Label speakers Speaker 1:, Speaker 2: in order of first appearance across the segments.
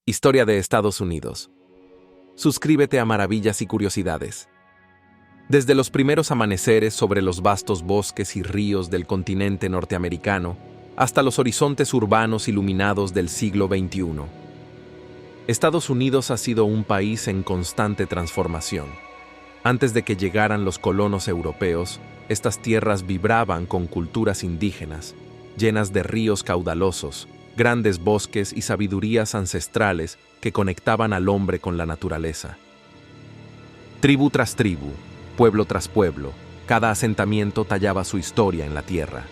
Speaker 1: Historia de Estados Unidos. Suscríbete a Maravillas y Curiosidades. Desde los primeros amaneceres sobre los vastos bosques y ríos del continente norteamericano, hasta los horizontes urbanos iluminados del siglo XXI. Estados Unidos ha sido un país en constante transformación. Antes de que llegaran los colonos europeos, estas tierras vibraban con culturas indígenas, llenas de ríos caudalosos, grandes bosques y sabidurías ancestrales que conectaban al hombre con la naturaleza. Tribu tras tribu, pueblo tras pueblo, cada asentamiento tallaba su historia en la tierra.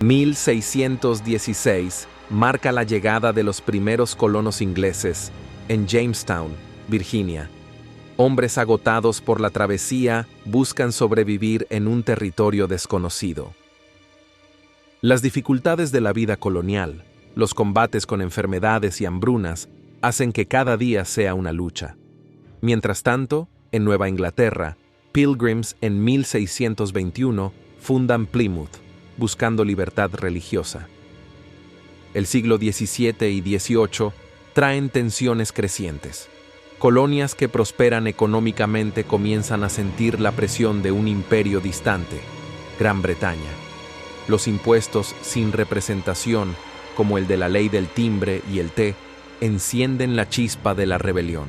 Speaker 1: 1616 marca la llegada de los primeros colonos ingleses en Jamestown, Virginia. Hombres agotados por la travesía buscan sobrevivir en un territorio desconocido. Las dificultades de la vida colonial, los combates con enfermedades y hambrunas, hacen que cada día sea una lucha. Mientras tanto, en Nueva Inglaterra, Pilgrims en 1621 fundan Plymouth, buscando libertad religiosa. El siglo XVII y XVIII traen tensiones crecientes. Colonias que prosperan económicamente comienzan a sentir la presión de un imperio distante, Gran Bretaña. Los impuestos sin representación, como el de la ley del timbre y el té, encienden la chispa de la rebelión.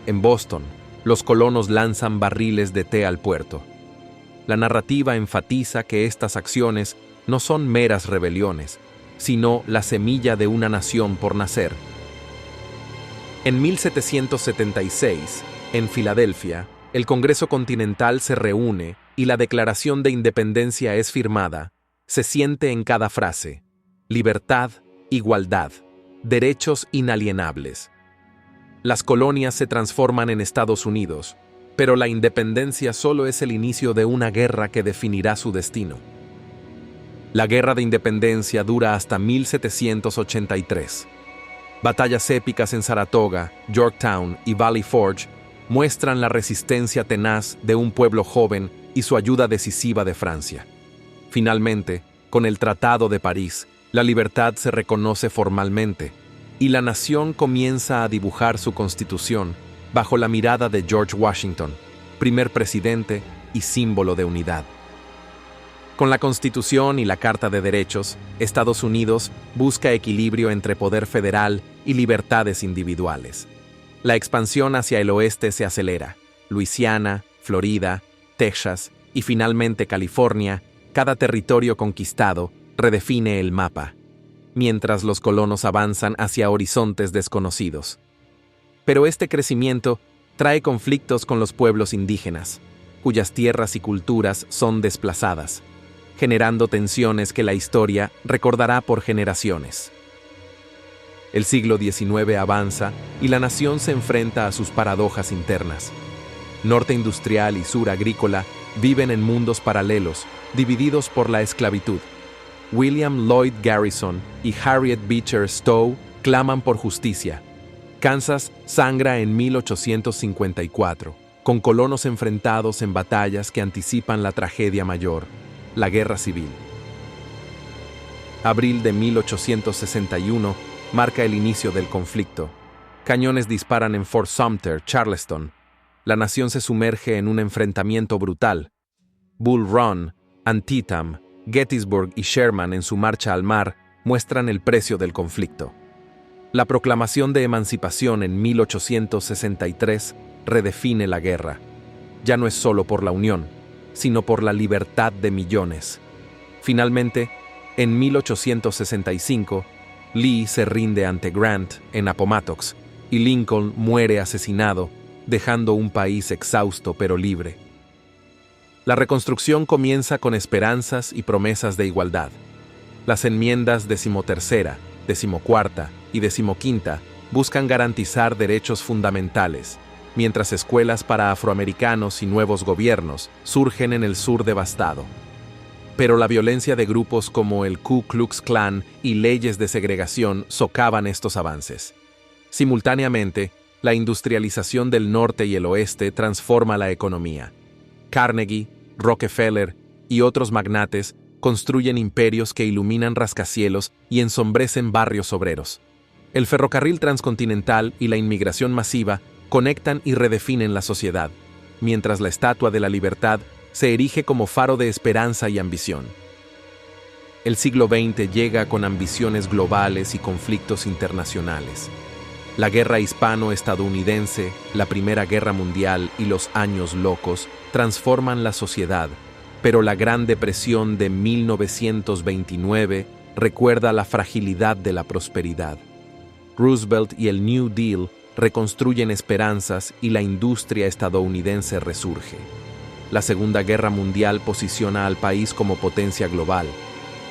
Speaker 1: En Boston, los colonos lanzan barriles de té al puerto. La narrativa enfatiza que estas acciones no son meras rebeliones, sino la semilla de una nación por nacer. En 1776, en Filadelfia, el Congreso Continental se reúne y la Declaración de Independencia es firmada. Se siente en cada frase: libertad, igualdad, derechos inalienables. Las colonias se transforman en Estados Unidos, pero la independencia solo es el inicio de una guerra que definirá su destino. La Guerra de Independencia dura hasta 1783. Batallas épicas en Saratoga, Yorktown y Valley Forge muestran la resistencia tenaz de un pueblo joven y su ayuda decisiva de Francia. Finalmente, con el Tratado de París, la libertad se reconoce formalmente y la nación comienza a dibujar su constitución bajo la mirada de George Washington, primer presidente y símbolo de unidad. Con la Constitución y la Carta de Derechos, Estados Unidos busca equilibrio entre poder federal y libertades individuales. La expansión hacia el oeste se acelera. Luisiana, Florida, Texas y finalmente California, cada territorio conquistado redefine el mapa, mientras los colonos avanzan hacia horizontes desconocidos. Pero este crecimiento trae conflictos con los pueblos indígenas, cuyas tierras y culturas son desplazadas, generando tensiones que la historia recordará por generaciones. El siglo XIX avanza y la nación se enfrenta a sus paradojas internas. Norte industrial y sur agrícola viven en mundos paralelos, divididos por la esclavitud. William Lloyd Garrison y Harriet Beecher Stowe claman por justicia. Kansas sangra en 1854, con colonos enfrentados en batallas que anticipan la tragedia mayor, la Guerra Civil. Abril de 1861 marca el inicio del conflicto. Cañones disparan en Fort Sumter, Charleston. La nación se sumerge en un enfrentamiento brutal. Bull Run, Antietam, Gettysburg y Sherman en su marcha al mar muestran el precio del conflicto. La proclamación de emancipación en 1863 redefine la guerra. Ya no es solo por la Unión, sino por la libertad de millones. Finalmente, en 1865, Lee se rinde ante Grant en Appomattox y Lincoln muere asesinado, dejando un país exhausto pero libre. La reconstrucción comienza con esperanzas y promesas de igualdad. Las enmiendas 13ª, 14ª y 15ª buscan garantizar derechos fundamentales, mientras escuelas para afroamericanos y nuevos gobiernos surgen en el sur devastado. Pero la violencia de grupos como el Ku Klux Klan y leyes de segregación socavan estos avances. Simultáneamente, la industrialización del norte y el oeste transforma la economía. Carnegie, Rockefeller y otros magnates construyen imperios que iluminan rascacielos y ensombrecen barrios obreros. El ferrocarril transcontinental y la inmigración masiva conectan y redefinen la sociedad, mientras la Estatua de la Libertad se erige como faro de esperanza y ambición. El siglo XX llega con ambiciones globales y conflictos internacionales. La guerra hispano-estadounidense, la Primera Guerra Mundial y los años locos transforman la sociedad, pero la Gran Depresión de 1929 recuerda la fragilidad de la prosperidad. Roosevelt y el New Deal reconstruyen esperanzas y la industria estadounidense resurge. La Segunda Guerra Mundial posiciona al país como potencia global.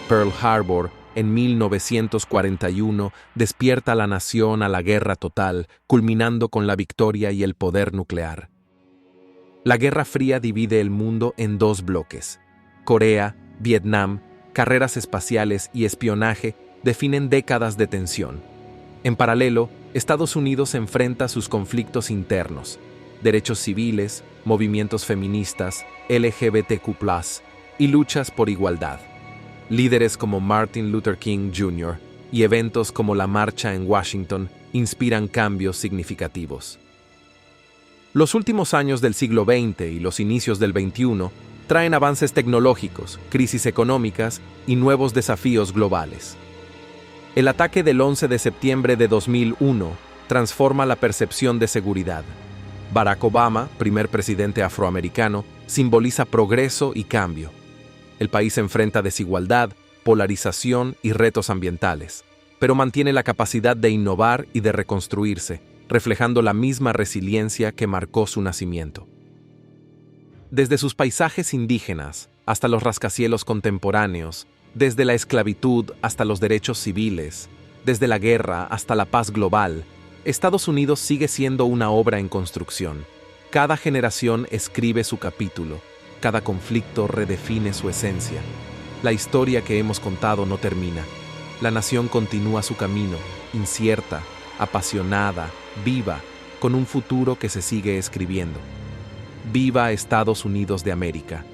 Speaker 1: Pearl Harbor, en 1941, despierta a la nación a la guerra total, culminando con la victoria y el poder nuclear. La Guerra Fría divide el mundo en dos bloques. Corea, Vietnam, carreras espaciales y espionaje definen décadas de tensión. En paralelo, Estados Unidos enfrenta sus conflictos internos: derechos civiles, movimientos feministas, LGBTQ+, y luchas por igualdad. Líderes como Martin Luther King Jr. y eventos como la Marcha en Washington inspiran cambios significativos. Los últimos años del siglo XX y los inicios del XXI traen avances tecnológicos, crisis económicas y nuevos desafíos globales. El ataque del 11 de septiembre de 2001 transforma la percepción de seguridad. Barack Obama, primer presidente afroamericano, simboliza progreso y cambio. El país enfrenta desigualdad, polarización y retos ambientales, pero mantiene la capacidad de innovar y de reconstruirse, reflejando la misma resiliencia que marcó su nacimiento. Desde sus paisajes indígenas hasta los rascacielos contemporáneos, desde la esclavitud hasta los derechos civiles, desde la guerra hasta la paz global, Estados Unidos sigue siendo una obra en construcción. Cada generación escribe su capítulo, cada conflicto redefine su esencia. La historia que hemos contado no termina. La nación continúa su camino, incierta, apasionada, viva, con un futuro que se sigue escribiendo. ¡Viva Estados Unidos de América!